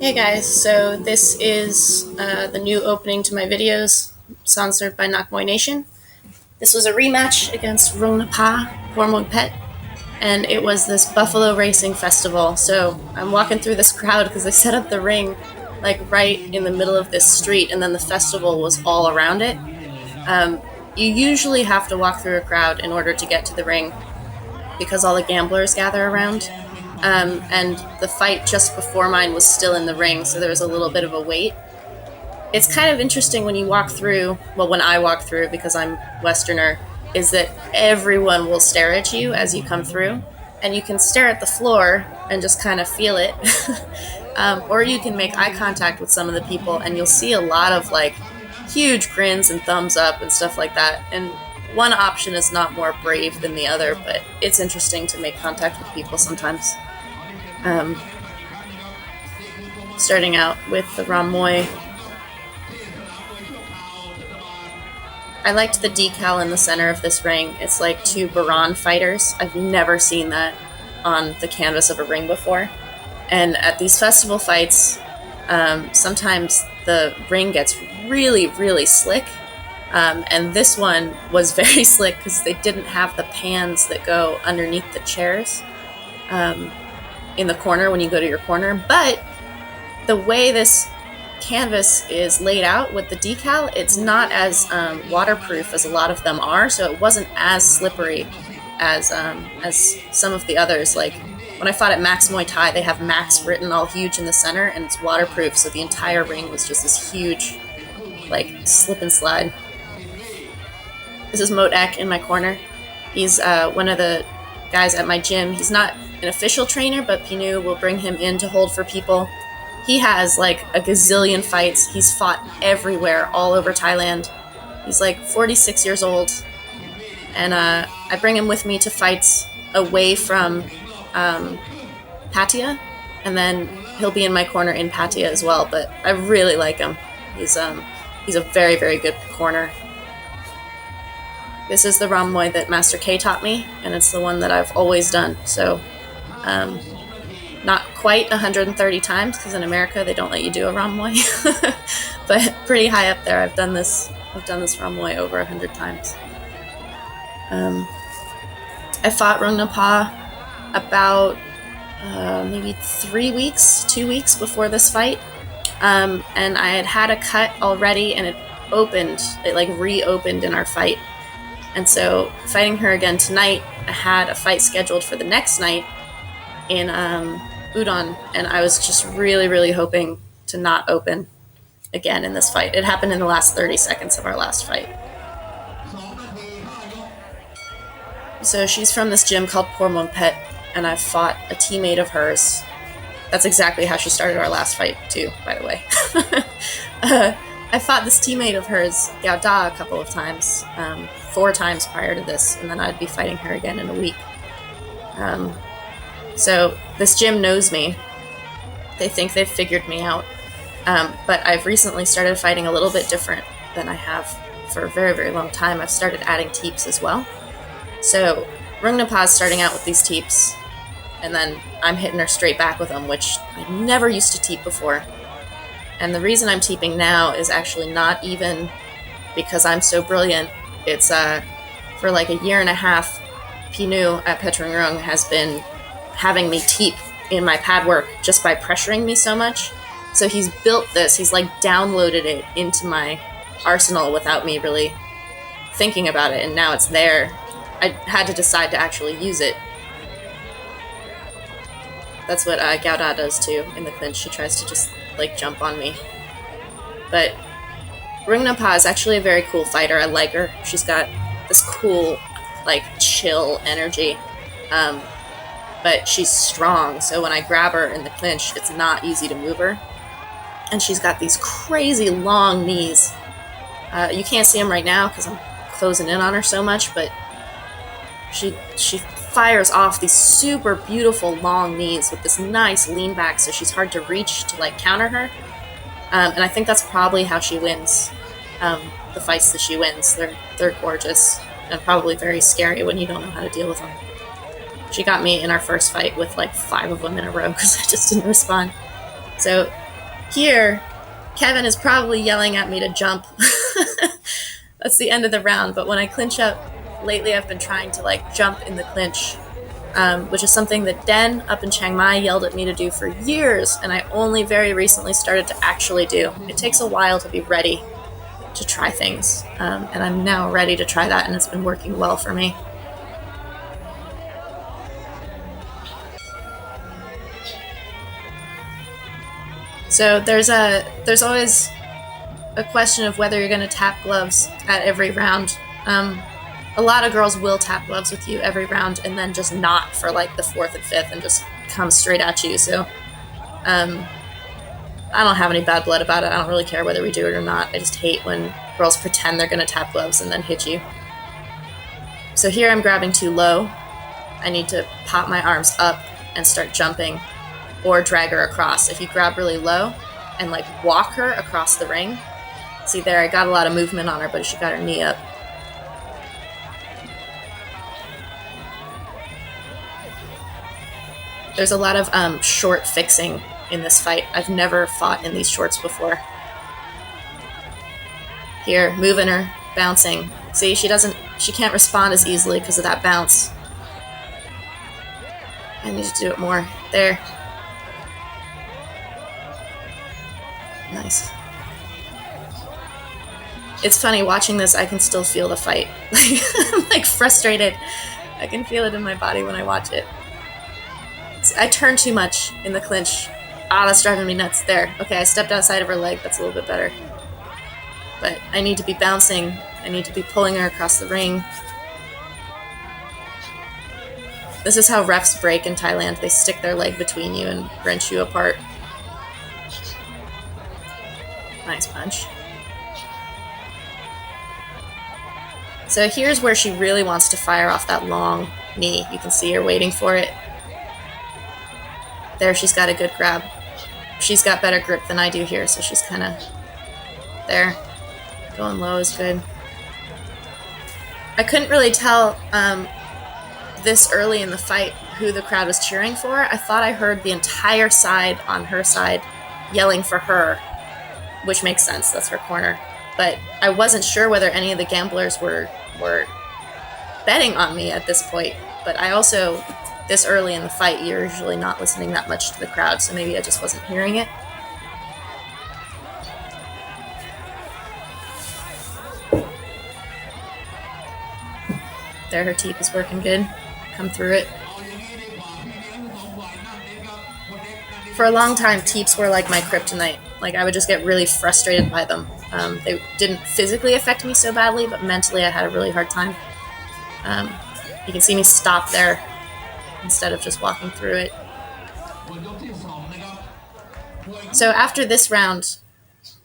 Hey guys, so this is the new opening to my videos, sponsored by Muay Nation. This was a rematch against Rungnapa, Pet, and it was this buffalo racing festival. So I'm walking through this crowd because they set up the ring like right in the middle of this street, and then the festival was all around it. Um, you usually have to walk through a crowd in order to get to the ring because all the gamblers gather around. And the fight just before mine was still in the ring, so there was a little bit of a wait. It's kind of interesting when you walk through, well, when I walk through, because I'm Westerner, is that everyone will stare at you as you come through, and you can stare at the floor and just kind of feel it. Or you can make eye contact with some of the people, and you'll see a lot of like huge grins and thumbs up and stuff like that. And one option is not more brave than the other, but it's interesting to make contact with people sometimes. Um, Starting out with the Muay. I liked the decal in the center of this ring. It's like two Baran fighters. I've never seen that on the canvas of a ring before. And at these festival fights, sometimes the ring gets really, really slick. And this one was very slick because they didn't have the pans that go underneath the chairs in the corner when you go to your corner. But the way this canvas is laid out with the decal, it's not as waterproof as a lot of them are, so it wasn't as slippery as some of the others. Like when I fought at Max Muay Thai, they have Max written all huge in the center, and it's waterproof, so the entire ring was just this huge, like, slip and slide. This is Motek in my corner. He's one of the guys at my gym. He's not an official trainer, but Pinu will bring him in to hold for people. He has like a gazillion fights. He's fought everywhere, all over Thailand. He's like 46 years old. And I bring him with me to fights away from Pattaya. And then he'll be in my corner in Pattaya as well. But I really like him. He's a very, very good corner. This is the Ram Muay that Master K taught me, and it's the one that I've always done. So, not quite 130 times, because in America they don't let you do a Ram Muay, but pretty high up there. I've done this Ram Muay over 100 times. I fought Rungnapa about maybe 2 weeks before this fight, and I had a cut already, and it like reopened in our fight. And so fighting her again tonight, I had a fight scheduled for the next night in Udon, and I was just really, really hoping to not open again in this fight. It happened in the last 30 seconds of our last fight. So she's from this gym called Pet, and I fought a teammate of hers. That's exactly how she started our last fight too, by the way. I fought this teammate of hers, Gao Da, a couple of times, 4 times prior to this, and then I'd be fighting her again in a week. So this gym knows me. They think they've figured me out. But I've recently started fighting a little bit different than I have for a very, very long time. I've started adding teeps as well. So Rungnapa is starting out with these teeps, and then I'm hitting her straight back with them, which I never used to teep before. And the reason I'm teeping now is actually not even because I'm so brilliant. It's for like a year and a half, Pinu at Petrungrung has been having me teep in my pad work just by pressuring me so much. So he's built this, he's like downloaded it into my arsenal without me really thinking about it, and now it's there. I had to decide to actually use it. That's what Gauda does too in the clinch. She tries to just like jump on me. But Rungnapa is actually a very cool fighter. I like her. She's got this cool, like, chill energy. But she's strong, so when I grab her in the clinch, it's not easy to move her. And she's got these crazy long knees. You can't see them right now because I'm closing in on her so much, but she fires off these super beautiful long knees with this nice lean back, so she's hard to reach to like counter her. And I think that's probably how she wins the fights that she wins. They're gorgeous and probably very scary when you don't know how to deal with them. She got me in our first fight with like 5 of them in a row because I just didn't respond. So Here, Kevin is probably yelling at me to jump. That's the end of the round, but when I clinch up, lately I've been trying to like jump in the clinch, which is something that Den up in Chiang Mai yelled at me to do for years, and I only very recently started to actually do. It takes a while to be ready to try things, and I'm now ready to try that, and it's been working well for me. So there's always a question of whether you're going to tap gloves at every round. A lot of girls will tap gloves with you every round and then just not for like the fourth and fifth and just come straight at you. So I don't have any bad blood about it. I don't really care whether we do it or not. I just hate when girls pretend they're going to tap gloves and then hit you. So here I'm grabbing too low. I need to pop my arms up and start jumping or drag her across. If you grab really low and like walk her across the ring, see there, I got a lot of movement on her, but she got her knee up. There's a lot of short fixing in this fight. I've never fought in these shorts before. Here, moving her, bouncing. See, she can't respond as easily because of that bounce. I need to do it more. There. Nice. It's funny, watching this, I can still feel the fight. I'm like frustrated. I can feel it in my body when I watch it. I turn too much in the clinch. That's driving me nuts. There. Okay, I stepped outside of her leg. That's a little bit better. But I need to be bouncing. I need to be pulling her across the ring. This is how refs break in Thailand. They stick their leg between you and wrench you apart. Nice punch. So here's where she really wants to fire off that long knee. You can see her waiting for it. There, she's got a good grab. She's got better grip than I do here, so she's kind of there. Going low is good. I couldn't really tell this early in the fight who the crowd was cheering for. I thought I heard the entire side on her side yelling for her, which makes sense. That's her corner. But I wasn't sure whether any of the gamblers were betting on me at this point. But I also, this early in the fight, you're usually not listening that much to the crowd, so maybe I just wasn't hearing it. There, her teep is working good. Come through it. For a long time, teeps were like my kryptonite. Like, I would just get really frustrated by them. They didn't physically affect me so badly, but mentally I had a really hard time. You can see me stop there instead of just walking through it. So after this round,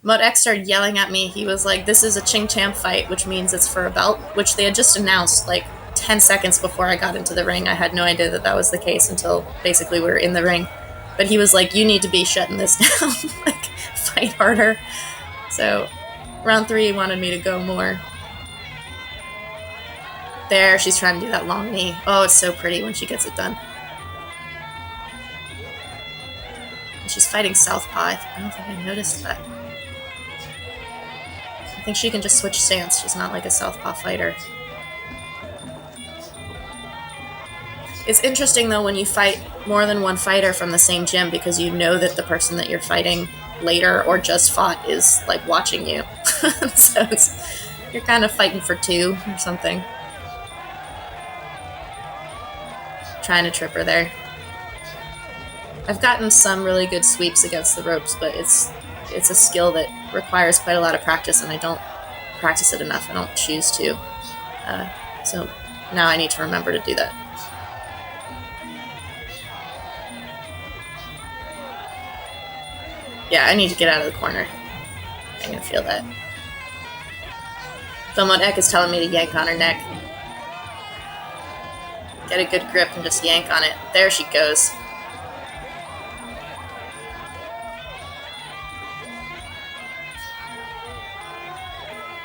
Mod-X started yelling at me. He was like, this is a Ching Champ fight, which means it's for a belt, which they had just announced like 10 seconds before I got into the ring. I had no idea that that was the case until basically we were in the ring. But he was like, you need to be shutting this down, like, fight harder. So round 3, he wanted me to go more. There, she's trying to do that long knee. Oh, it's so pretty when she gets it done. And she's fighting southpaw. I don't think I noticed that. I think she can just switch stance. She's not like a southpaw fighter. It's interesting, though, when you fight more than one fighter from the same gym because you know that the person that you're fighting later or just fought is, like, watching you. So you're kind of fighting for 2 or something. Trying to trip her there. I've gotten some really good sweeps against the ropes, but it's a skill that requires quite a lot of practice, and I don't practice it enough. I don't choose to. So now I need to remember to do that. Yeah, I need to get out of the corner. I can feel that. Mod-X is telling me to yank on her neck. Get a good grip and just yank on it. There she goes.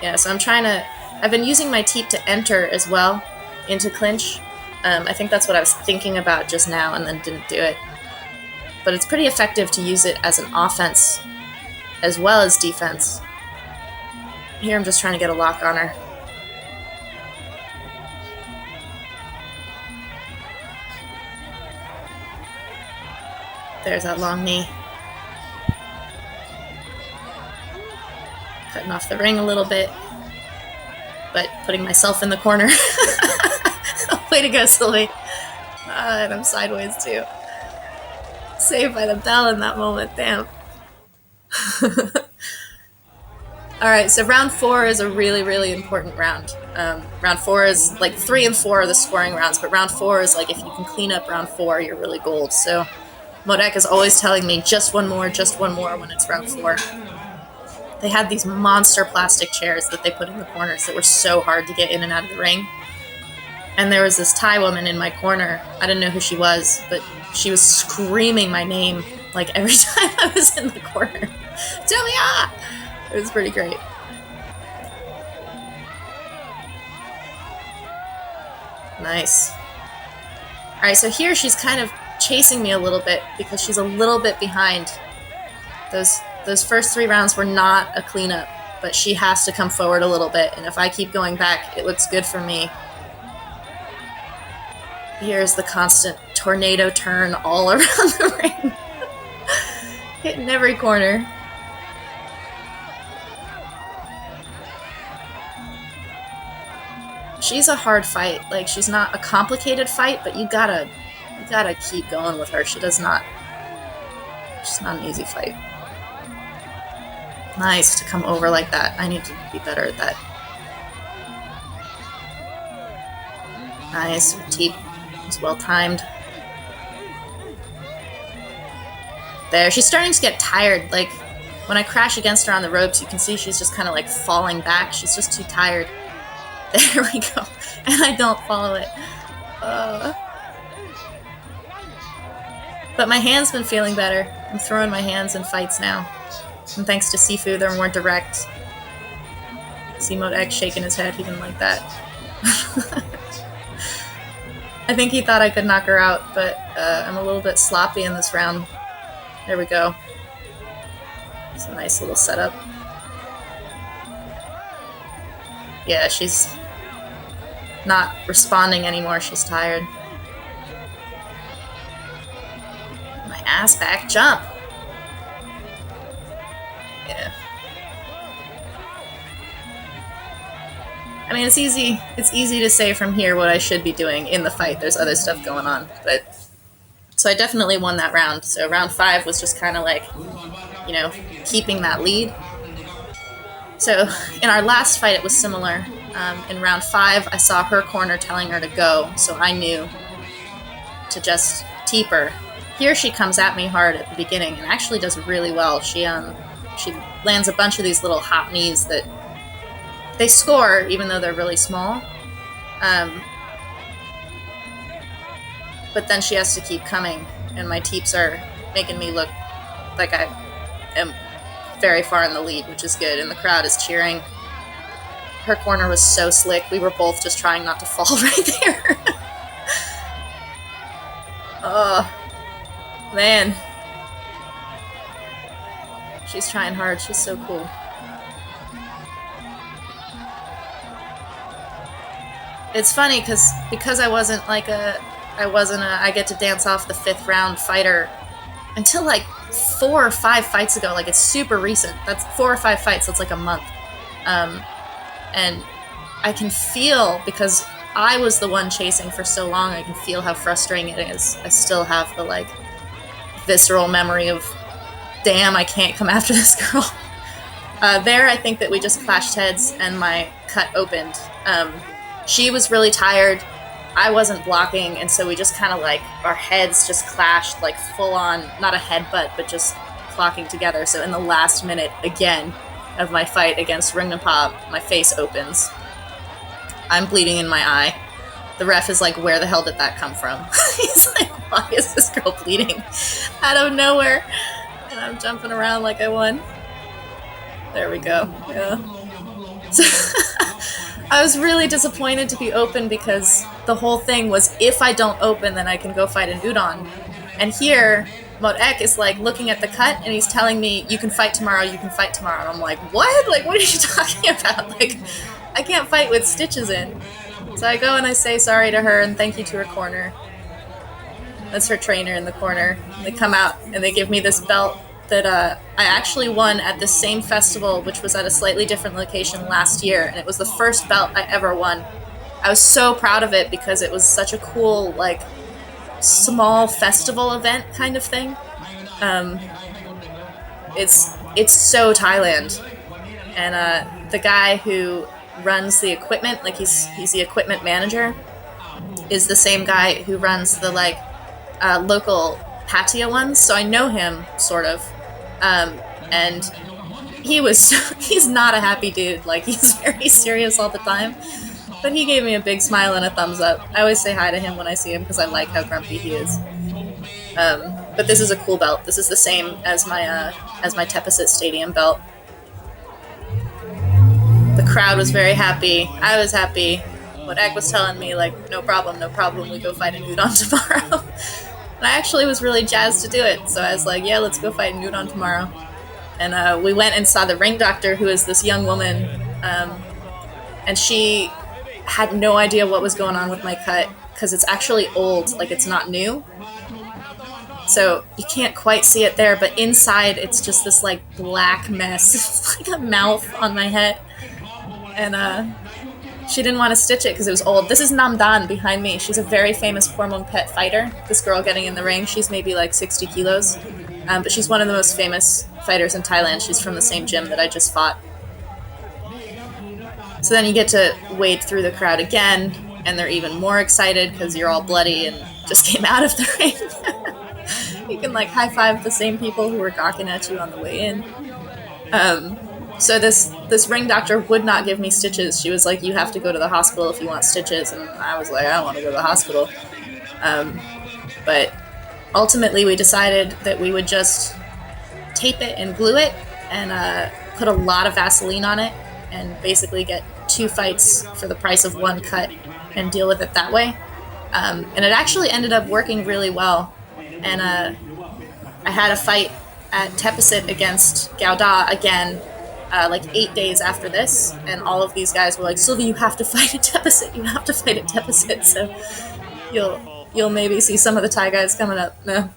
Yeah, so I've been using my teep to enter as well into clinch. I think that's what I was thinking about just now and then didn't do it. But it's pretty effective to use it as an offense as well as defense. Here I'm just trying to get a lock on her. There's that long knee. Cutting off the ring a little bit, but putting myself in the corner. Way to go, Sylvie. And I'm sideways too. Saved by the bell in that moment, damn. Alright, so round 4 is a really, really important round. Round 4 is like 3 and 4 are the scoring rounds, but round 4 is like if you can clean up round 4, you're really gold. So Modek is always telling me just one more when it's round 4. They had these monster plastic chairs that they put in the corners that were so hard to get in and out of the ring. And there was this Thai woman in my corner. I didn't know who she was, but she was screaming my name like every time I was in the corner. Tell me ah! It was pretty great. Nice. Alright, so here she's kind of chasing me a little bit because she's a little bit behind. Those first 3 rounds were not a cleanup, but she has to come forward a little bit, and if I keep going back, it looks good for me. Here's the constant tornado turn all around the ring. Hitting every corner. She's a hard fight. Like, she's not a complicated fight, but you gotta keep going with her. She's not an easy fight. Nice to come over like that. I need to be better at that. Nice. Teep is well timed. There. She's starting to get tired. Like, when I crash against her on the ropes, you can see she's just kind of like falling back. She's just too tired. There we go. And I don't follow it. But my hand's been feeling better. I'm throwing my hands in fights now. And thanks to Sifu, they're more direct. See Modek shaking his head. He didn't like that. I think he thought I could knock her out, but I'm a little bit sloppy in this round. There we go. It's a nice little setup. Yeah, she's not responding anymore. She's tired. My ass back jump. Yeah. I mean, it's easy to say from here what I should be doing in the fight. There's other stuff going on, but so I definitely won that round. So round 5 was just kind of like, you know, keeping that lead. So in our last fight, it was similar. In round 5, I saw her corner telling her to go, so I knew to just teep her. Here she comes at me hard at the beginning and actually does really well. She lands a bunch of these little hop knees that they score even though they're really small. But then she has to keep coming, and my teeps are making me look like I am very far in the lead, which is good, and the crowd is cheering. Her corner was so slick. We were both just trying not to fall right there. Oh, man. She's trying hard. She's so cool. It's funny because I wasn't I get to dance off the 5th round fighter until like 4 or 5 fights ago. Like, it's super recent. That's 4 or 5 fights. That's like a month. And I can feel, because I was the one chasing for so long, I can feel how frustrating it is. I still have the like visceral memory of, damn, I can't come after this girl. There, I think that we just clashed heads and my cut opened. She was really tired. I wasn't blocking, and so we just kind of like, our heads just clashed, like full on, not a headbutt, but just clocking together. So in the last minute, again, of my fight against Rungnapa, my face opens. I'm bleeding in my eye. The ref is like, where the hell did that come from? He's like, why is this girl bleeding out of nowhere? And I'm jumping around like I won. There we go. Yeah. So I was really disappointed to be open because the whole thing was, if I don't open, then I can go fight an udon. And here, Motek is like looking at the cut and he's telling me, "You can fight tomorrow. You can fight tomorrow." And I'm like, "What? Like, what are you talking about? Like, I can't fight with stitches in." So I go and I say sorry to her and thank you to her corner. That's her trainer in the corner. They come out and they give me this belt that I actually won at the same festival, which was at a slightly different location last year, and it was the first belt I ever won. I was so proud of it because it was such a cool, like, small festival event kind of thing. Um, it's so Thailand, and the guy who runs the equipment, like he's the equipment manager, is the same guy who runs the like local patio ones. So I know him sort of, and he's not a happy dude. Like he's very serious all the time. But he gave me a big smile and a thumbs up. I always say hi to him when I see him because I like how grumpy he is. But this is a cool belt. This is the same as my Tepesit Stadium belt. The crowd was very happy. I was happy. What Egg was telling me, like, no problem, no problem. We go fight in Udon tomorrow. And I actually was really jazzed to do it. So I was like, yeah, let's go fight in Udon tomorrow. And we went and saw the ring doctor, who is this young woman. And she had no idea what was going on with my cut because it's actually old, like it's not new. So you can't quite see it there, but inside it's just this like black mess. It's like a mouth on my head. And she didn't want to stitch it because it was old. This is Namdan behind me. She's a very famous Pormung Pet fighter. This girl getting in the ring, she's maybe like 60 kilos. But she's one of the most famous fighters in Thailand. She's from the same gym that I just fought. So then you get to wade through the crowd again, and they're even more excited because you're all bloody and just came out of the ring. You can like high five the same people who were gawking at you on the way in. So this ring doctor would not give me stitches. She was like, "You have to go to the hospital if you want stitches," and I was like, "I don't want to go to the hospital." But ultimately, we decided that we would just tape it and glue it and put a lot of Vaseline on it and basically get 2 fights for the price of 1 cut and deal with it that way. And it actually ended up working really well. And I had a fight at Tepesit against Gauda again, like 8 days after this. And all of these guys were like, "Sylvie, you have to fight at Tepesit. You have to fight at Tepesit." So you'll maybe see some of the Thai guys coming up. No,